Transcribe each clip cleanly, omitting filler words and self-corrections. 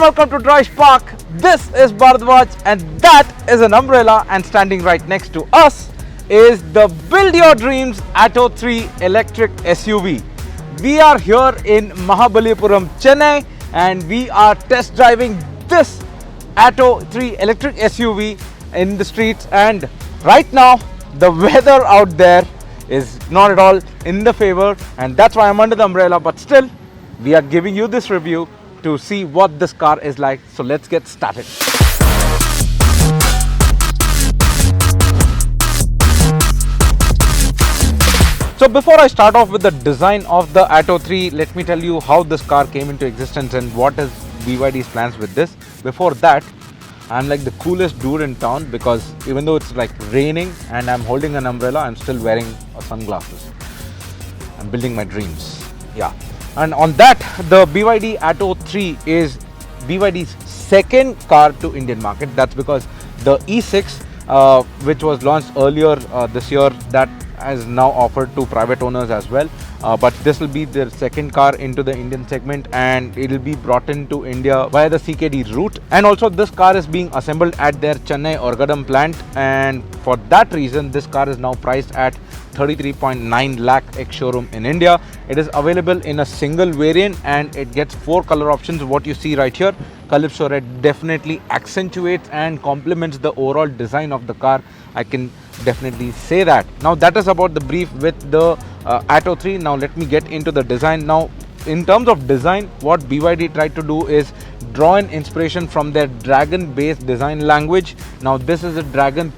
welcome to DriveSpark. This is Bharadwaj and that is an umbrella, and standing right next to us is the Build Your Dreams Atto3 electric SUV. We are here in Mahabalipuram, Chennai, and we are test driving this Atto3 electric SUV in the streets. And right now the weather out there is not at all in the favor, and that's why I'm under the umbrella, but still we are giving you this review to see what this car is like. So let's get started. So before I start off with the design of the Atto3, let me tell you how this car came into existence and what is BYD's plans with this. Before that, I'm like the coolest dude in town, because even though it's like raining and I'm holding an umbrella, I'm still wearing sunglasses. I'm building my dreams. Yeah. And on that, the BYD Atto3 is BYD's second car to Indian market. That's because the E6, which was launched earlier this year, that is now offered to private owners as well. But this will be their second car into the Indian segment, and it will be brought into India via the CKD route. And also this car is being assembled at their Chennai Orgadam plant, and for that reason this car is now priced at 33.9 lakh ex-showroom in India. It is available in a single variant and it gets 4 color options. What you see right here, Calypso Red, definitely accentuates and complements the overall design of the car. I can definitely say that. Now that is about the brief with the Atto3. Now let me get into the design. Now in terms of design, what BYD tried to do is draw an inspiration from their Dragon based design language. Now this is a Dragon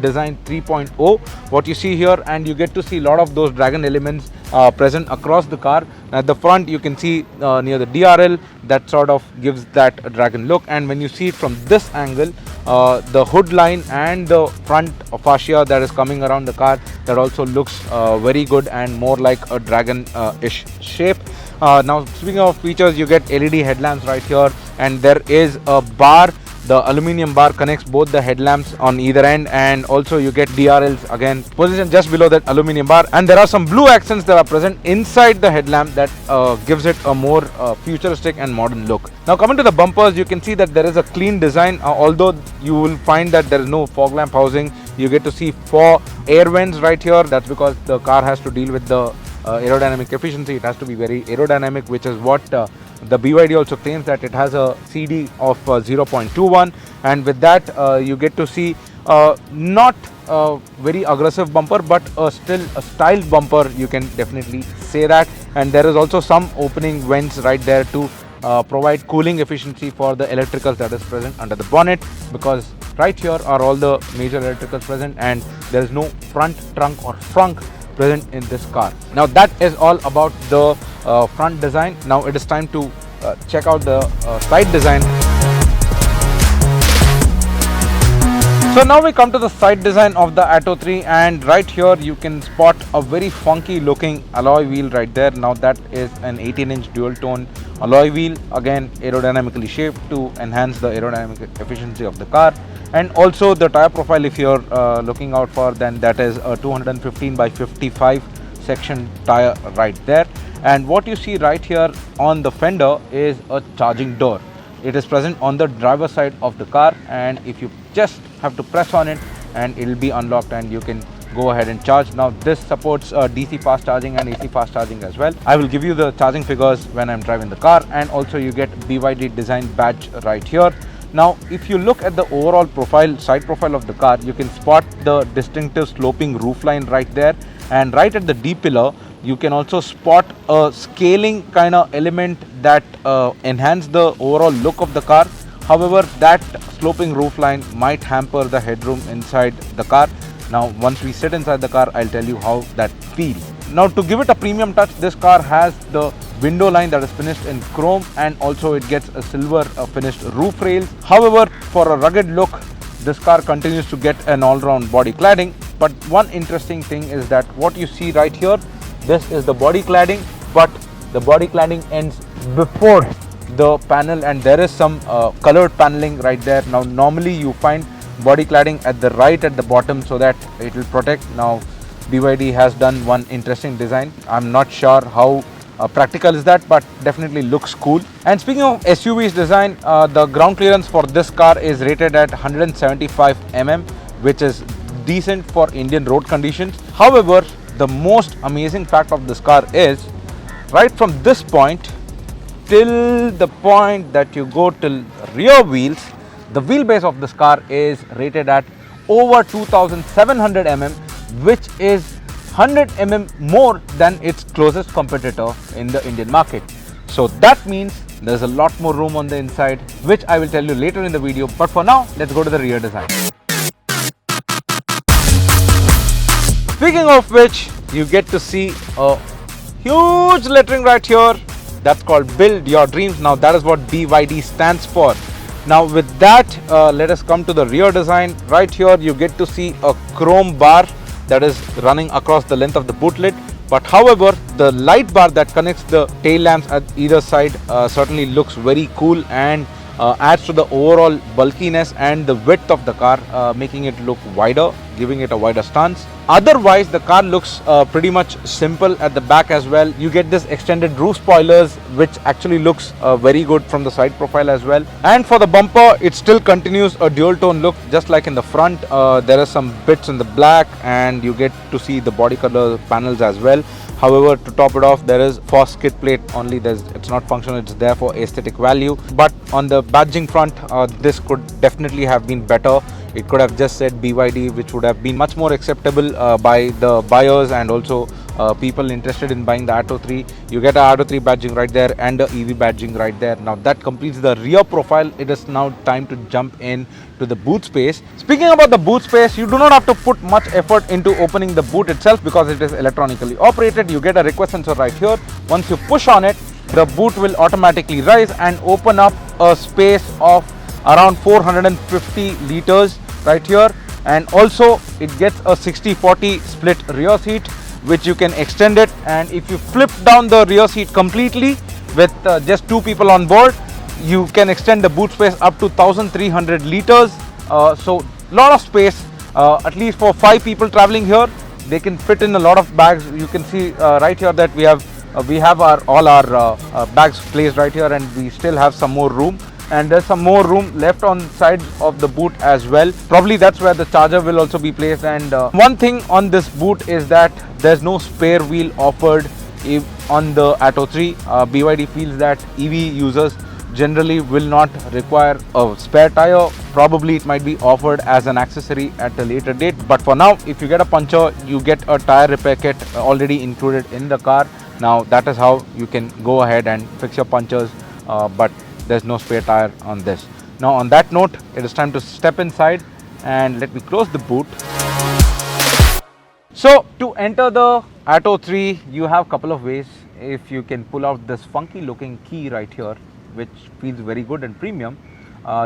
design 3.0, what you see here, and you get to see a lot of those Dragon elements present across the car. At the front you can see near the DRL, that sort of gives that Dragon look, and when you see it from this angle, the hood line and the front fascia that is coming around the car, that also looks very good and more like a Dragon-ish shape. Now speaking of features, you get LED headlamps right here, and there is a bar. The aluminium bar connects both the headlamps on either end, and also you get DRLs again positioned just below that aluminium bar, and there are some blue accents that are present inside the headlamp that gives it a more futuristic and modern look. Now coming to the bumpers, you can see that there is a clean design, although you will find that there is no fog lamp housing. You get to see 4 air vents right here. That's because the car has to deal with the aerodynamic efficiency. It has to be very aerodynamic, which is what the BYD also claims, that it has a CD of 0.21, and with that you get to see not a very aggressive bumper, but still a styled bumper, you can definitely say that. And there is also some opening vents right there to provide cooling efficiency for the electricals that is present under the bonnet, because right here are all the major electricals present, and there is no front trunk or frunk present in this car. Now that is all about the front design. Now it is time to check out the side design. So now we come to the side design of the Atto3, and right here you can spot a very funky looking alloy wheel right there. Now that is an 18-inch dual tone alloy wheel, again aerodynamically shaped to enhance the aerodynamic efficiency of the car. And also the tire profile, if you're looking out for, then that is a 215 by 55 section tire right there. And what you see right here on the fender is a charging door. It is present on the driver's side of the car, and if you just have to press on it and it will be unlocked and you can go ahead and charge. Now this supports DC fast charging and AC fast charging as well. I will give you the charging figures when I'm driving the car, and also you get BYD design badge right here. Now if you look at the overall profile, side profile of the car, you can spot the distinctive sloping roofline right there, and right at the D pillar you can also spot a scaling kind of element that enhance the overall look of the car. However, that sloping roofline might hamper the headroom inside the car. Now once we sit inside the car, I'll tell you how that feels. Now to give it a premium touch, this car has the window line that is finished in chrome, and also it gets a silver finished roof rails. However, for a rugged look, this car continues to get an all-round body cladding. But one interesting thing is that what you see right here, this is the body cladding, but the body cladding ends before the panel, and there is some colored paneling right there. Now normally you find body cladding at the right at the bottom so that it will protect. Now BYD has done one interesting design. I'm not sure how practical is that, but definitely looks cool. And speaking of SUV's design, the ground clearance for this car is rated at 175 mm, which is decent for Indian road conditions. However, the most amazing fact of this car is right from this point till the point that you go till rear wheels, the wheelbase of this car is rated at over 2700 mm, which is 100 mm more than its closest competitor in the Indian market. So that means there's a lot more room on the inside, which I will tell you later in the video. But for now, let's go to the rear design. Speaking of which, you get to see a huge lettering right here. That's called Build Your Dreams. Now that is what BYD stands for. Now with that, let us come to the rear design. Right here you get to see a chrome bar that is running across the length of the boot lid. But however, the light bar that connects the tail lamps at either side certainly looks very cool and adds to the overall bulkiness and the width of the car, making it look wider, giving it a wider stance. Otherwise, the car looks pretty much simple at the back as well. You get this extended roof spoilers, which actually looks very good from the side profile as well. And for the bumper, it still continues a dual tone look, just like in the front. There are some bits in the black, and you get to see the body color panels as well. However, to top it off, there is for skid plate only. It's not functional, it's there for aesthetic value. But on the badging front, this could definitely have been better. It could have just said BYD, which would have been much more acceptable by the buyers and also people interested in buying the Atto3. You get a Atto3 badging right there and a EV badging right there. Now that completes the rear profile. It is now time to jump in to the boot space. Speaking about the boot space, you do not have to put much effort into opening the boot itself because it is electronically operated. You get a request sensor right here. Once you push on it, the boot will automatically rise and open up a space of around 450 liters right here. And also it gets a 60-40 split rear seat, which you can extend it. And if you flip down the rear seat completely with just two people on board, you can extend the boot space up to 1300 liters. So lot of space, at least for 5 people traveling here. They can fit in a lot of bags. You can see right here that we have all our bags placed right here, and we still have some more room. And there's some more room left on side of the boot as well. Probably that's where the charger will also be placed. And one thing on this boot is that there's no spare wheel offered on the Atto3. BYD feels that EV users generally will not require a spare tire. Probably it might be offered as an accessory at a later date. But for now, if you get a puncture, you get a tire repair kit already included in the car. Now that is how you can go ahead and fix your punctures. But there's no spare tire on this. Now on that note, it is time to step inside and let me close the boot. So to enter the Atto3, you have a couple of ways. If you can pull out this funky looking key right here, which feels very good and premium,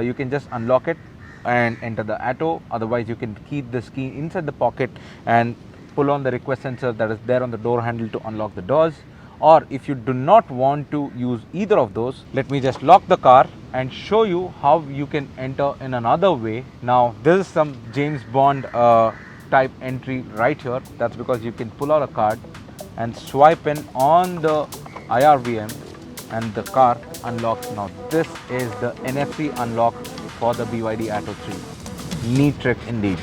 you can just unlock it and enter the Atto. Otherwise, you can keep this key inside the pocket and pull on the request sensor that is there on the door handle to unlock the doors. Or if you do not want to use either of those, let me just lock the car and show you how you can enter in another way. Now this is some James Bond type entry right here. That's because you can pull out a card and swipe in on the IRVM and the car unlocks. Now this is the NFC unlock for the BYD Atto3. Neat trick indeed.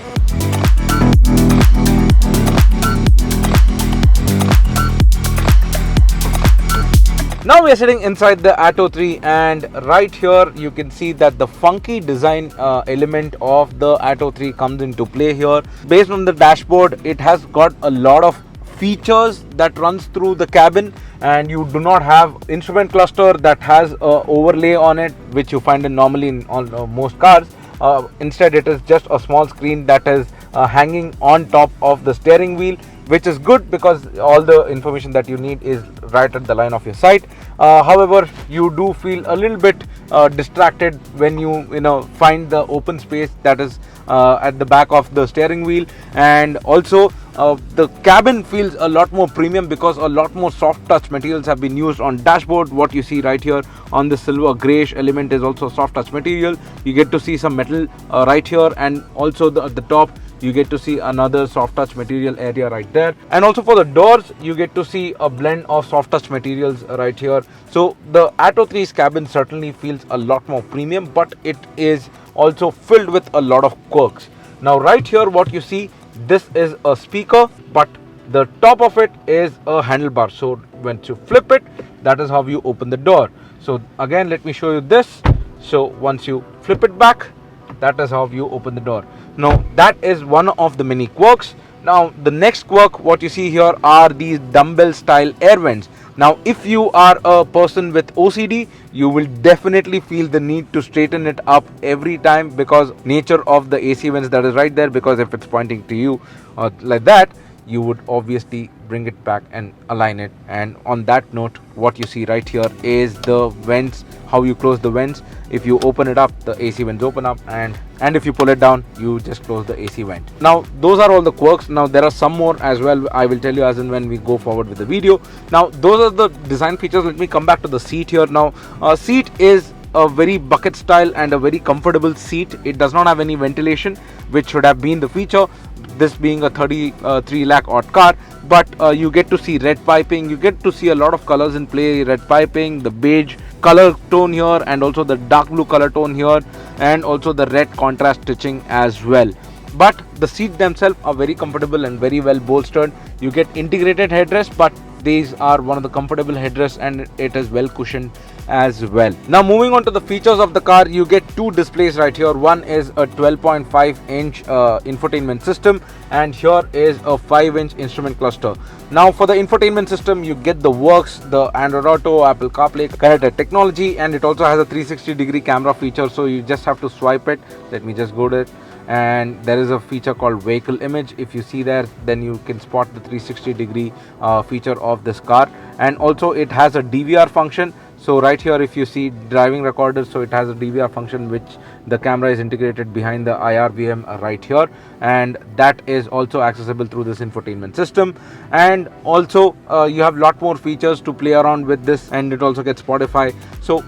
Now we are sitting inside the Atto3, and right here you can see that the funky design element of the Atto3 comes into play here. Based on the dashboard, it has got a lot of features that runs through the cabin, and you do not have instrument cluster that has a overlay on it, which you find normally on most cars. Instead, it is just a small screen that is hanging on top of the steering wheel, which is good because all the information that you need is right at the line of your sight. However, you do feel a little bit distracted when you find the open space that is at the back of the steering wheel. And also the cabin feels a lot more premium because a lot more soft touch materials have been used on dashboard. What you see right here on the silver grayish element is also soft touch material. You get to see some metal right here, and also at the top you get to see another soft touch material area right there. And also for the doors, you get to see a blend of soft touch materials right here. So the Atto3's cabin certainly feels a lot more premium, but it is also filled with a lot of quirks. Now right here, what you see, this is a speaker, but the top of it is a handlebar. So when you flip it, that is how you open the door. So again, let me show you this. So once you flip it back, that is how you open the door. Now that is one of the many quirks. Now the next quirk, what you see here, are these dumbbell style air vents. Now if you are a person with OCD, you will definitely feel the need to straighten it up every time, because nature of the AC vents that is right there, because if it's pointing to you like that, you would obviously bring it back and align it. And on that note, what you see right here is the vents, how you close the vents. If you open it up, the AC vents open up, and if you pull it down, you just close the AC vent. Now those are all the quirks. Now there are some more as well, I will tell you as and when we go forward with the video. Now those are the design features. Let me come back to the seat here. Now seat is a very bucket style and a very comfortable seat. It does not have any ventilation, which should have been the feature, this being a 33 lakh odd car. But you get to see red piping, you get to see a lot of colors in play. Red piping, the beige color tone here, and also the dark blue color tone here, and also the red contrast stitching as well. But the seats themselves are very comfortable and very well bolstered. You get integrated headrests, but these are one of the comfortable headrests, and it is well cushioned as well. Now moving on to the features of the car, you get two displays right here. One is a 12.5-inch infotainment system, and here is a 5-inch instrument cluster. Now for the infotainment system, you get the works, the Android Auto, Apple CarPlay connected technology, and it also has a 360-degree camera feature, so you just have to swipe it. Let me just go to it, and there is a feature called vehicle image. If you see there, then you can spot the 360-degree feature of this car. And also it has a DVR function. So right here, if you see driving recorder, so it has a DVR function, which the camera is integrated behind the IRVM right here, and that is also accessible through this infotainment system. And also you have a lot more features to play around with this, and it also gets Spotify. So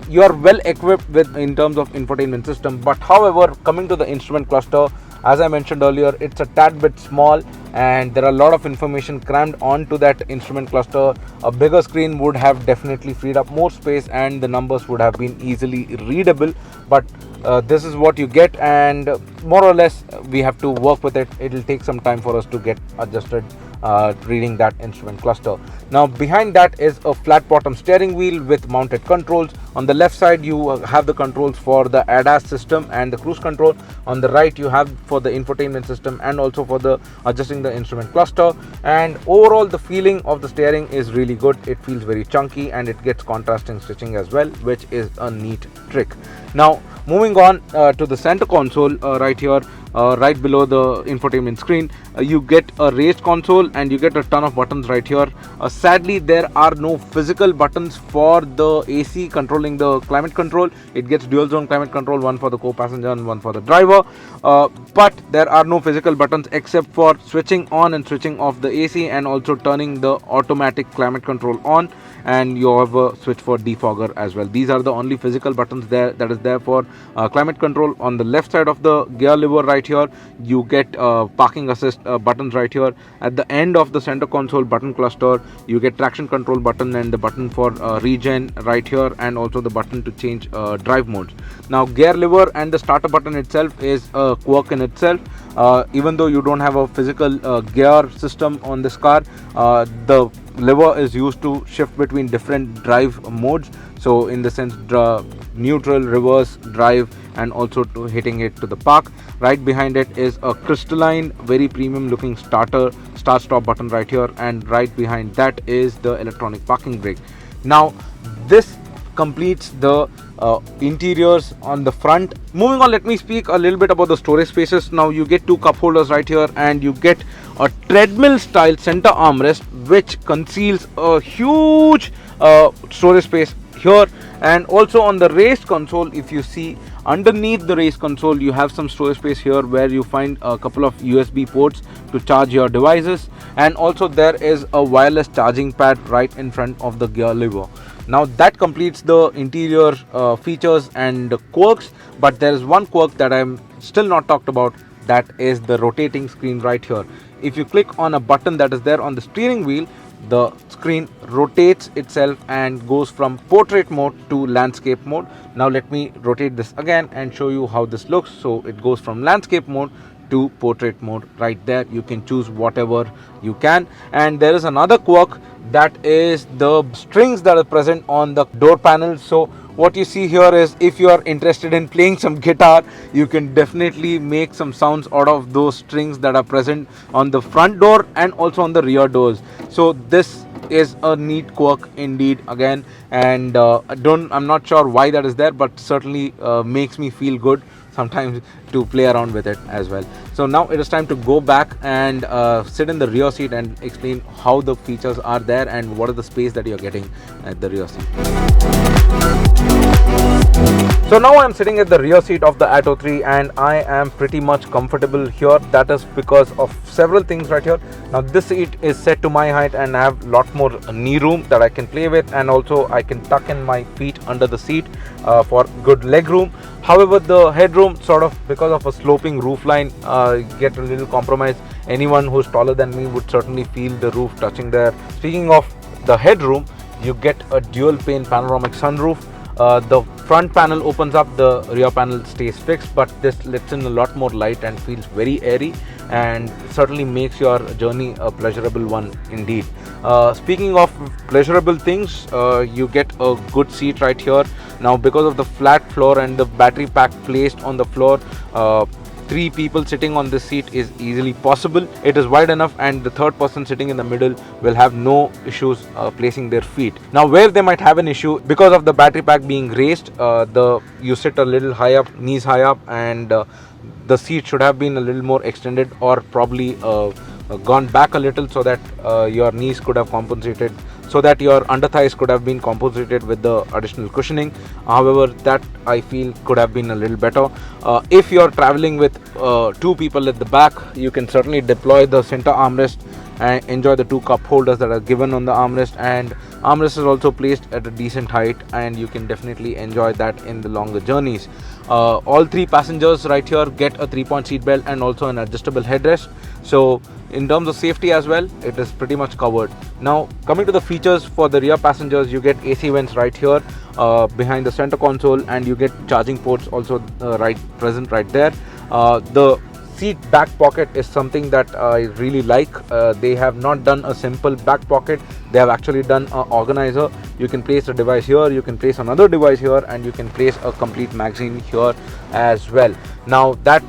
you are well equipped with in terms of infotainment system. But however, coming to the instrument cluster, as I mentioned earlier, it's a tad bit small, and there are a lot of information crammed onto that instrument cluster. A bigger screen would have definitely freed up more space, and the numbers would have been easily readable. But this is what you get, and more or less we have to work with it. It will take some time for us to get adjusted reading that instrument cluster. Now behind that is a flat bottom steering wheel with mounted controls. On the left side, you have the controls for the ADAS system and the cruise control. On the right, you have for the infotainment system and also for the adjusting the instrument cluster. And overall, the feeling of the steering is really good. It feels very chunky, and it gets contrasting stitching as well, which is a neat trick. Now moving on to the center console right here, right below the infotainment screen, you get a raised console, and you get a ton of buttons right here. Sadly, there are no physical buttons for the AC controlling the climate control. It gets dual zone climate control, one for the co-passenger and one for the driver. But there are no physical buttons except for switching on and switching off the AC, and also turning the automatic climate control on, and you have a switch for defogger as well. These are the only physical buttons there that is there for climate control. On the left side of the gear lever right here, you get parking assist buttons right here. At the end of the center console button cluster, you get traction control button and the button for regen right here, and also the button to change drive modes. Now gear lever and the starter button itself is a quirk in itself. Even though you don't have a physical gear system on this car, the lever is used to shift between different drive modes. So in the sense, neutral, reverse, drive, and also to hitting it to the park. Right behind it is a crystalline, very premium looking start stop button right here, and right behind that is the electronic parking brake. Now this completes the interiors on the front. Moving on, let me speak a little bit about the storage spaces. Now you get two cup holders right here, and you get a treadmill style center armrest, which conceals a huge storage space here. And also on the raised console, if you see underneath the raised console, you have some storage space here where you find a couple of USB ports to charge your devices, and also there is a wireless charging pad right in front of the gear lever. Now that completes the interior features and quirks, but there is one quirk that I'm still not talked about, that is the rotating screen right here. If you click on a button that is there on the steering wheel, the screen rotates itself and goes from portrait mode to landscape mode. Now let me rotate this again and show you how this looks. So it goes from landscape mode to portrait mode right there. You can choose whatever you can. And there is another quirk, that is the strings that are present on the door panel. So what you see here is, if you are interested in playing some guitar, you can definitely make some sounds out of those strings that are present on the front door and also on the rear doors. So this is a neat quirk indeed again, and I'm not sure why that is there, but certainly makes me feel good sometimes to play around with it as well. So now it is time to go back and sit in the rear seat and explain how the features are there and what is the space that you're getting at the rear seat. So now I'm sitting at the rear seat of the Atto3 and I am pretty much comfortable here. That is because of several things right here. Now this seat is set to my height and I have a lot more knee room that I can play with, and also I can tuck in my feet under the seat for good leg room. However, the headroom, sort of because of a sloping roof line, get a little compromised. Anyone who's taller than me would certainly feel the roof touching there. Speaking of the headroom, you get a dual pane panoramic sunroof. The front panel opens up, the rear panel stays fixed, but this lets in a lot more light and feels very airy and certainly makes your journey a pleasurable one indeed. Speaking of pleasurable things, you get a good seat right here. Now because of the flat floor and the battery pack placed on the floor, 3 people sitting on this seat is easily possible. It is wide enough and the third person sitting in the middle will have no issues placing their feet. Now where they might have an issue, because of the battery pack being raised, you sit a little high up, knees high up, and the seat should have been a little more extended, or probably gone back a little, so that your knees could have compensated, so that your under thighs could have been compensated with the additional cushioning. However, that I feel could have been a little better. If you're traveling with 2 people at the back, you can certainly deploy the center armrest and enjoy the 2 cup holders that are given on the armrest, and armrest is also placed at a decent height and you can definitely enjoy that in the longer journeys. All 3 passengers right here get a 3-point seat belt and also an adjustable headrest. So in terms of safety as well, it is pretty much covered. Now coming to the features for the rear passengers, you get AC vents right here behind the center console, and you get charging ports also present right there. The seat back pocket is something that I really like. They have not done a simple back pocket, they have actually done an organizer. You can place a device here, you can place another device here, and you can place a complete magazine here as well. Now that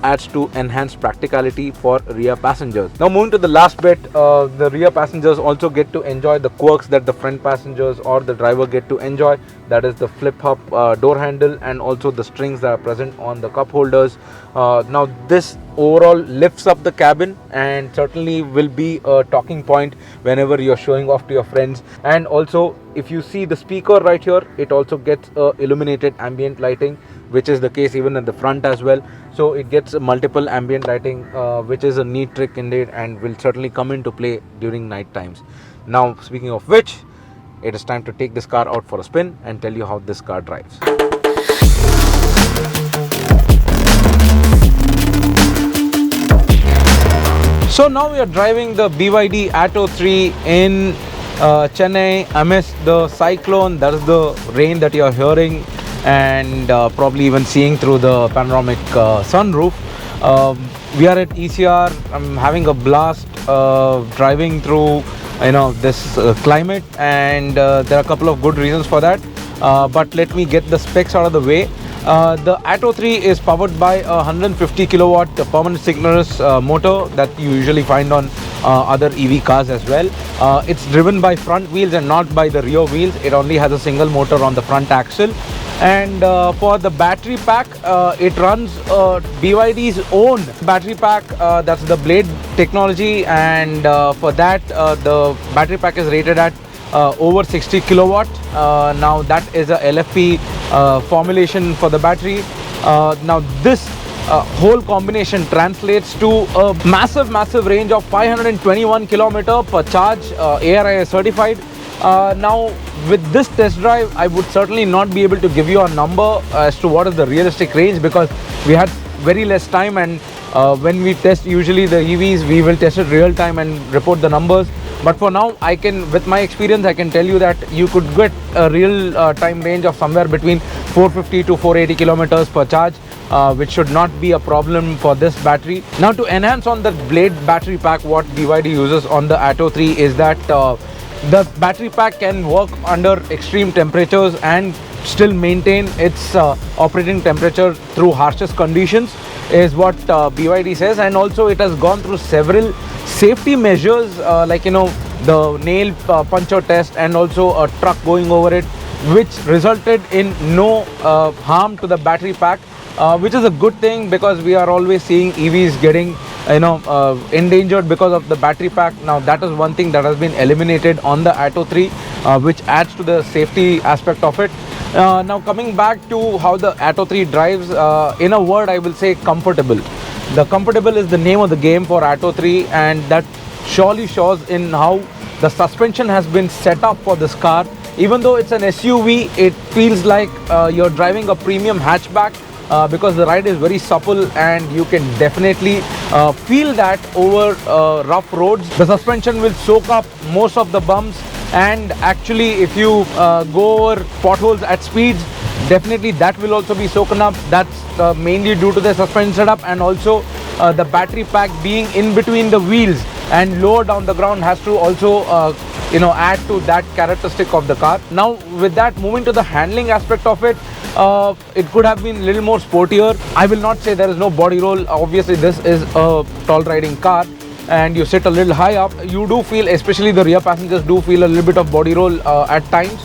adds to enhanced practicality for rear passengers. Now moving to the last bit, the rear passengers also get to enjoy the quirks that the front passengers or the driver get to enjoy. That is the flip up door handle and also the strings that are present on the cup holders. Now this overall lifts up the cabin and certainly will be a talking point whenever you're showing off to your friends. And also if you see the speaker right here, it also gets illuminated ambient lighting, which is the case even at the front as well. So it gets multiple ambient lighting, which is a neat trick indeed and will certainly come into play during night times. Now speaking of which, it is time to take this car out for a spin and tell you how this car drives. So now we are driving the BYD Atto3 in Chennai amidst the cyclone. That is the rain that you are hearing and probably even seeing through the panoramic sunroof. We are at ECR. I'm having a blast driving through this climate, and there are a couple of good reasons for that, but let me get the specs out of the way. The Atto3 is powered by a 150 kilowatt permanent synchronous motor that you usually find on other EV cars as well. It's driven by front wheels and not by the rear wheels. It only has a single motor on the front axle. And for the battery pack, it runs BYD's own battery pack, that's the Blade technology, and for that the battery pack is rated at over 60 kilowatt. Now that is a LFP formulation for the battery. Now this whole combination translates to a massive range of 521 kilometer per charge, ARIS certified. Now with this test drive, I would certainly not be able to give you a number as to what is the realistic range, because we had very less time and When we test usually the EVs, we will test it real time and report the numbers. But for now, I can, with my experience, I can tell you that you could get a real time range of somewhere between 450 to 480 kilometers per charge, which should not be a problem for this battery. Now, to enhance on the Blade battery pack, what BYD uses on the Atto3 is that the battery pack can work under extreme temperatures and still maintain its operating temperature through harshest conditions, is what BYD says. And also it has gone through several safety measures, like the nail puncture test and also a truck going over it, which resulted in no harm to the battery pack, which is a good thing, because we are always seeing EVs getting endangered because of the battery pack. Now that is one thing that has been eliminated on the Atto3, which adds to the safety aspect of it. Now coming back to how the Atto3 drives, in a word I will say comfortable. The comfortable is the name of the game for Atto3, and that surely shows in how the suspension has been set up for this car. Even though it's an SUV, it feels like you're driving a premium hatchback, because the ride is very supple and you can definitely feel that over rough roads. The suspension will soak up most of the bumps, and actually if you go over potholes at speeds, definitely that will also be soaken up. That's mainly due to the suspension setup, and also the battery pack being in between the wheels and lower down the ground has to also add to that characteristic of the car. Now with that, moving to the handling aspect of it, it could have been a little more sportier. I will not say there is no body roll. Obviously this is a tall riding car and you sit a little high up. You do feel, especially the rear passengers do feel a little bit of body roll at times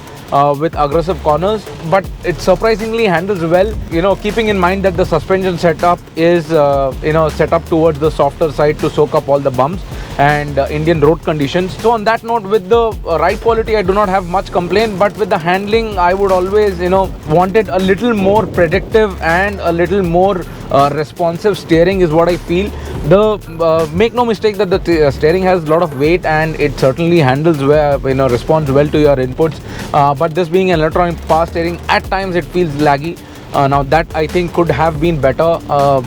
with aggressive corners, but it surprisingly handles well, keeping in mind that the suspension setup is set up towards the softer side to soak up all the bumps and Indian road conditions. So on that note, with the ride quality I do not have much complaint, but with the handling I would always wanted a little more predictive and a little more responsive steering is what I feel. Make no mistake that the steering has a lot of weight and it certainly handles well, responds well to your inputs, but this being an electronic power steering, at times it feels laggy. Now that I think could have been better.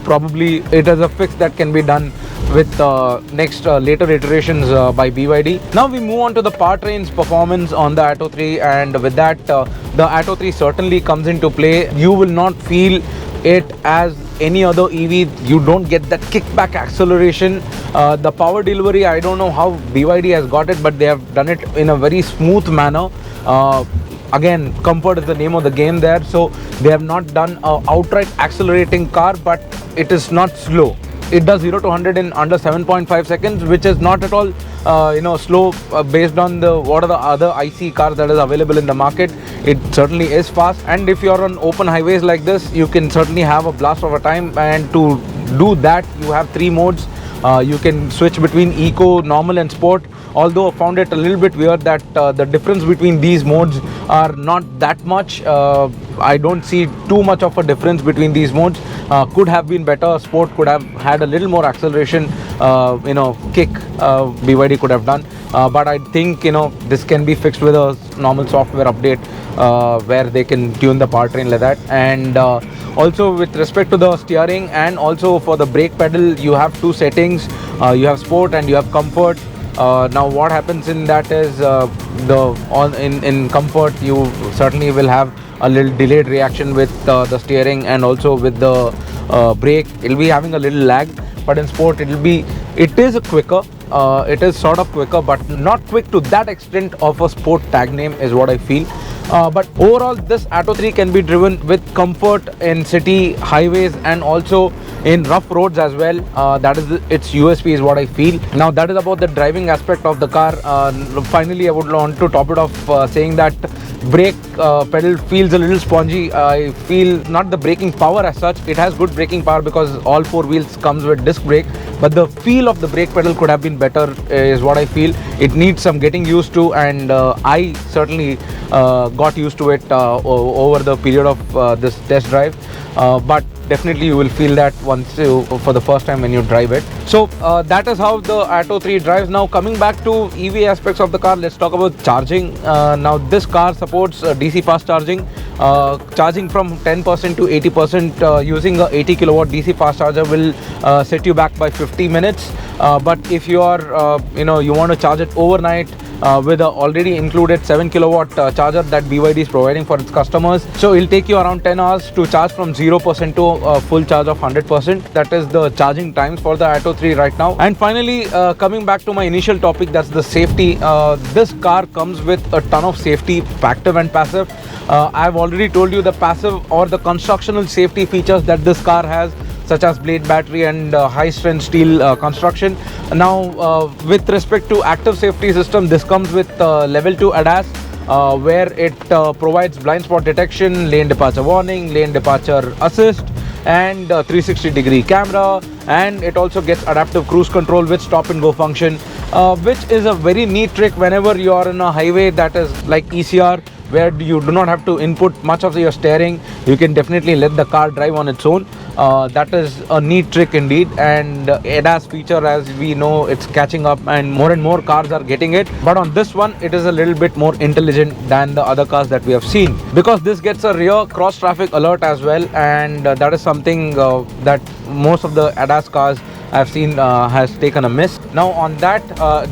Probably it is a fix that can be done with later iterations by BYD. Now we move on to the powertrain's performance on the Atto3, and with that the Atto3 certainly comes into play. You will not feel it as any other EV. You don't get that kickback acceleration. The power delivery, I don't know how BYD has got it, but they have done it in a very smooth manner. Again, comfort is the name of the game there, so they have not done an outright accelerating car, but it is not slow. It does 0 to 100 in under 7.5 seconds, which is not at all slow based on what are the other IC cars that is available in the market. It certainly is fast, and if you're on open highways like this, you can certainly have a blast of a time. And to do that, you have 3 modes. You can switch between eco, normal and sport, although I found it a little bit weird that the difference between these modes are not that much. I don't see too much of a difference between these modes. Could have been better. Sport could have had a little more acceleration, kick BYD could have done, but I think this can be fixed with a normal software update where they can tune the powertrain like that. And also with respect to the steering and also for the brake pedal, you have 2 settings. You have sport and you have comfort. Now what happens in that is in comfort you certainly will have a little delayed reaction with the steering, and also with the brake it'll be having a little lag. But in sport it is quicker. It is sort of quicker, but not quick to that extent of a sport tag name is what I feel. But overall this Atto3 can be driven with comfort in city highways and also in rough roads as well. That is its USP is what I feel. Now that is about the driving aspect of the car. Finally I would want to top it off saying that brake pedal feels a little spongy. I feel not the braking power as such. It has good braking power because all 4 wheels comes with disc brake, but the feel of the brake pedal could have been better is what I feel. It needs some getting used to, and I certainly got used to it over the period of this test drive, but definitely you will feel that for the first time when you drive it. So that is how the Atto3 drives. Now coming back to EV aspects of the car, let's talk about charging. Now this car supports DC fast charging. Charging from 10% to 80% using a 80 kilowatt DC fast charger will set you back by 50 minutes. But if you are, you want to charge it overnight with a already included 7 kilowatt charger that BYD is providing for its customers, so it'll take you around 10 hours to charge from 0% to a full charge of 100%. That is the charging times for the Atto3 right now. And finally, coming back to my initial topic, that's the safety. This car comes with a ton of safety, active and passive. I've already told you the passive or the constructional safety features that this car has, such as blade battery and high strength steel construction. Now, with respect to active safety system, this comes with level 2 ADAS, where it provides blind spot detection, lane departure warning, lane departure assist, and 360-degree camera, and it also gets adaptive cruise control with stop and go function, which is a very neat trick whenever you are in a highway that is like ECR, where you do not have to input much of your steering. You can definitely let the car drive on its own. That is a neat trick indeed, and ADAS feature, as we know, it's catching up and more cars are getting it. But on this one, it is a little bit more intelligent than the other cars that we have seen, because this gets a rear cross traffic alert as well, and that is something that most of the ADAS cars I've seen has taken a miss. Now on that,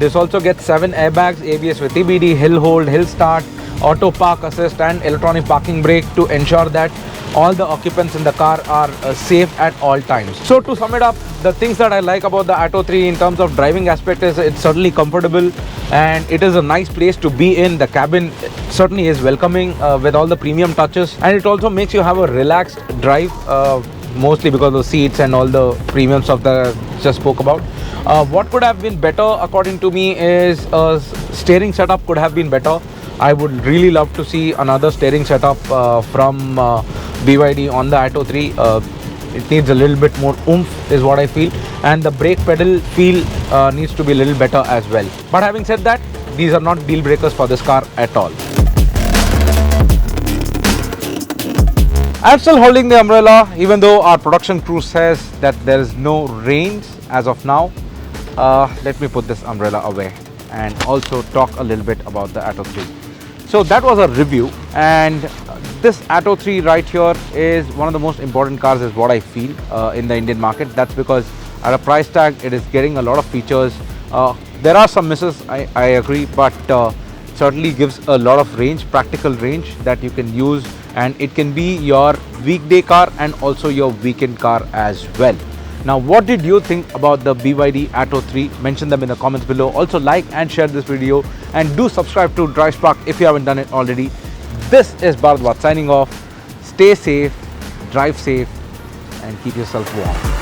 this also gets 7 airbags, ABS with EBD, hill hold, hill start, auto park assist, and electronic parking brake to ensure that all the occupants in the car are safe at all times. So to sum it up, the things that I like about the Atto3 in terms of driving aspect is it's certainly comfortable and it is a nice place to be in. The cabin certainly is welcoming with all the premium touches, and it also makes you have a relaxed drive, mostly because of the seats and all the premium stuff that I just spoke about. What could have been better according to me is steering setup could have been better. I would really love to see another steering setup from BYD on the Atto3. It needs a little bit more oomph is what I feel, and the brake pedal feel needs to be a little better as well. But having said that, these are not deal breakers for this car at all. I'm still holding the umbrella, even though our production crew says that there is no range as of now. Let me put this umbrella away and also talk a little bit about the Atto3. So that was a review, and this Atto3 right here is one of the most important cars is what I feel in the Indian market. That's because at a price tag, it is getting a lot of features. There are some misses, I agree, but certainly gives a lot of range, practical range that you can use, and it can be your weekday car and also your weekend car as well. Now, what did you think about the BYD Atto3? Mention them in the comments below. Also like and share this video, and do subscribe to DriveSpark if you haven't done it already. This is Bharadwaj signing off. Stay safe, drive safe, and keep yourself warm.